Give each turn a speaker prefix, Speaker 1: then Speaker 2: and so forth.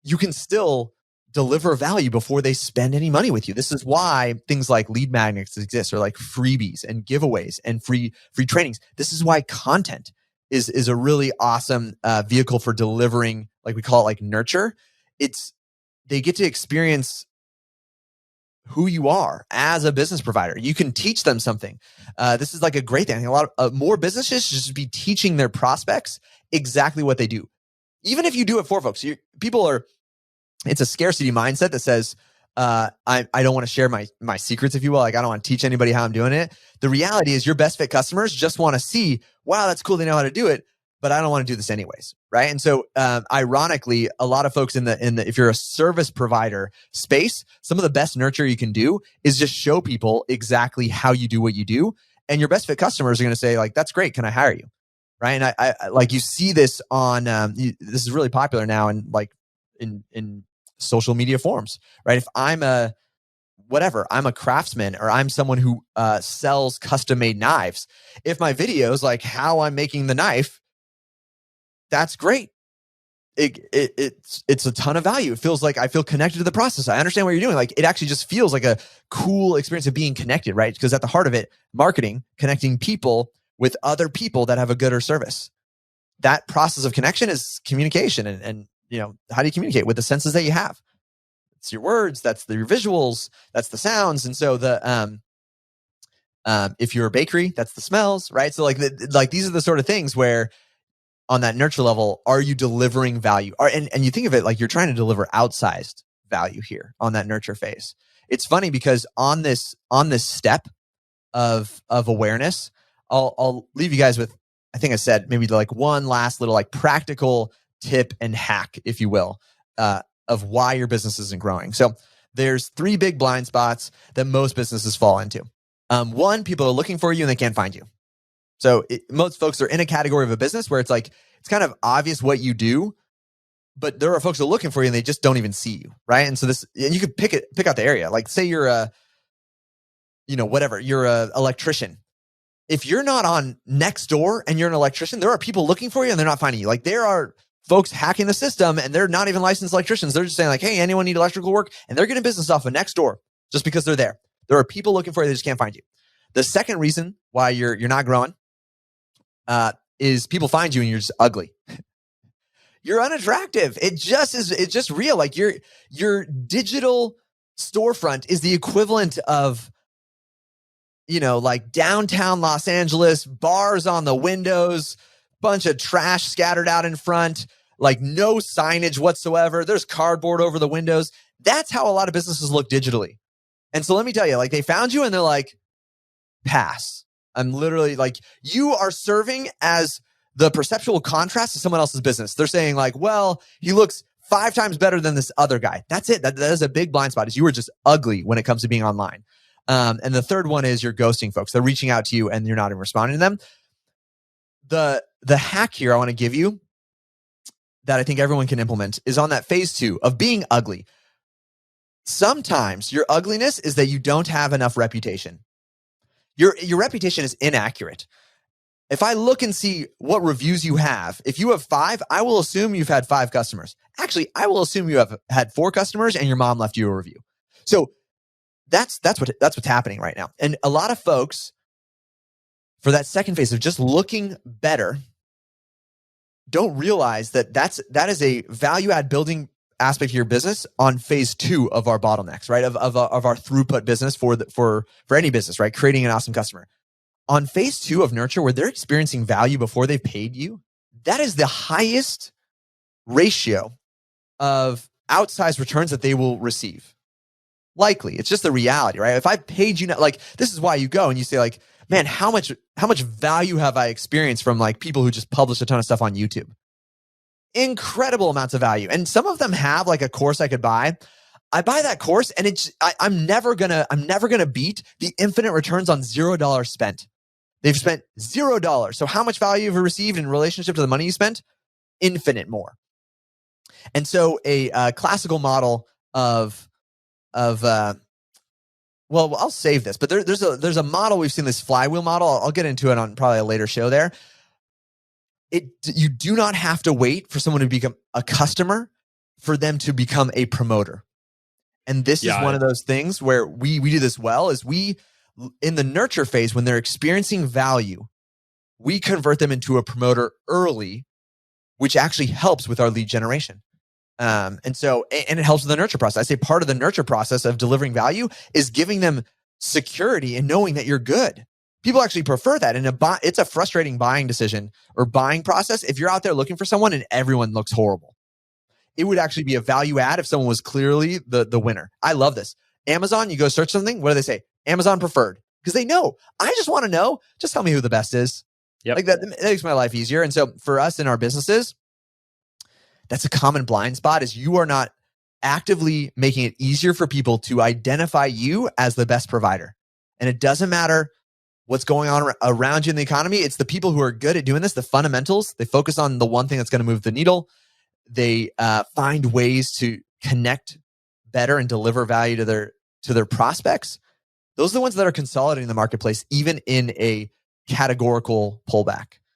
Speaker 1: you can still deliver value before they spend any money with you. This is why things like lead magnets exist, or like freebies and giveaways and free trainings. This is why content is a really awesome vehicle for delivering, like we call it, like nurture. They get to experience who you are as a business provider. You can teach them something. This is like a great thing. I think a lot of more businesses should just be teaching their prospects exactly what they do. Even if you do it for folks, it's a scarcity mindset that says, I don't want to share my secrets, if you will. Like, I don't want to teach anybody how I'm doing it. The reality is your best fit customers just want to see, wow, that's cool, they know how to do it, but I don't want to do this anyways, right? And so, ironically, a lot of folks in the if you're a service provider space, some of the best nurture you can do is just show people exactly how you do what you do, and your best fit customers are going to say, like, that's great, can I hire you, right? And I like, you see this on this is really popular now, and like in social media forums, right? If I'm a craftsman, or I'm someone who sells custom made knives, if my videos like how I'm making the knife, that's great. It's a ton of value. It feels like I feel connected to the process. I understand what you're doing. Like, it actually just feels like a cool experience of being connected, right? Because at the heart of it, marketing, connecting people with other people that have a good or service. That process of connection is communication. And how do you communicate? With the senses that you have. It's your words, that's your visuals, that's the sounds. And so if you're a bakery, that's the smells, right? So like these are the sort of things where, on that nurture level, are you delivering value? And you think of it like you're trying to deliver outsized value here on that nurture phase. It's funny because on this step of awareness, I'll leave you guys with, I think I said maybe like one last little like practical tip and hack, if you will, of why your business isn't growing. So there's 3 big blind spots that most businesses fall into. One, people are looking for you and they can't find you. So most folks are in a category of a business where it's like, it's kind of obvious what you do, but there are folks that are looking for you and they just don't even see you, right? And so and you could pick out the area. Like, say you're you're a electrician. If you're not on Nextdoor and you're an electrician, there are people looking for you and they're not finding you. Like, there are folks hacking the system and they're not even licensed electricians. They're just saying like, hey, anyone need electrical work? And they're getting business off of Nextdoor just because they're there. There are people looking for you, they just can't find you. The second reason why you're not growing is people find you and you're just ugly. You're unattractive. It's just real. Like, your digital storefront is the equivalent of, like downtown Los Angeles, bars on the windows, bunch of trash scattered out in front, like no signage whatsoever. There's cardboard over the windows. That's how a lot of businesses look digitally. And so let me tell you, like, they found you and they're like, pass. I'm literally like, you are serving as the perceptual contrast to someone else's business. They're saying like, well, he looks 5 times better than this other guy. That's it. That is a big blind spot, is you are just ugly when it comes to being online. And the third one is you're ghosting folks. They're reaching out to you and you're not even responding to them. The hack here I want to give you that I think everyone can implement is on that phase 2 of being ugly. Sometimes your ugliness is that you don't have enough reputation. Your reputation is inaccurate. If I look and see what reviews you have, if you have 5, I will assume you've had 5 customers. Actually, I will assume you have had 4 customers and your mom left you a review. So that's what's happening right now. And a lot of folks, for that second phase of just looking better, don't realize that is a value add building aspect of your business on phase 2 of our bottlenecks, right? Of our throughput business for any business, right? Creating an awesome customer. On phase 2 of nurture, where they're experiencing value before they've paid you, that is the highest ratio of outsized returns that they will receive. Likely. It's just the reality, right? If I paid you, like, this is why you go and you say like, man, how much value have I experienced from like people who just publish a ton of stuff on YouTube? Incredible amounts of value. And some of them have like a course I could buy. I buy that course and I'm never gonna beat the infinite returns on $0 spent. They've spent $0. So how much value have you received in relationship to the money you spent? Infinite more. And so a classical model of well, I'll save this, but there's a model we've seen, this flywheel model. I'll get into it on probably a later show there. You do not have to wait for someone to become a customer for them to become a promoter. And this is one of those things where we do this well, is we, in the nurture phase, when they're experiencing value, we convert them into a promoter early, which actually helps with our lead generation. And it helps with the nurture process. I say part of the nurture process of delivering value is giving them security and knowing that you're good. People actually prefer that. And it's a frustrating buying decision or buying process if you're out there looking for someone and everyone looks horrible. It would actually be a value add if someone was clearly the winner. I love this. Amazon, you go search something, what do they say? Amazon preferred. Because they know. I just want to know, just tell me who the best is.
Speaker 2: Yep.
Speaker 1: Like that makes my life easier. And so for us in our businesses, that's a common blind spot, is you are not actively making it easier for people to identify you as the best provider. And it doesn't matter what's going on around you in the economy. It's the people who are good at doing this, the fundamentals. They focus on the one thing that's going to move the needle. They find ways to connect better and deliver value to their prospects. Those are the ones that are consolidating the marketplace, even in a categorical pullback.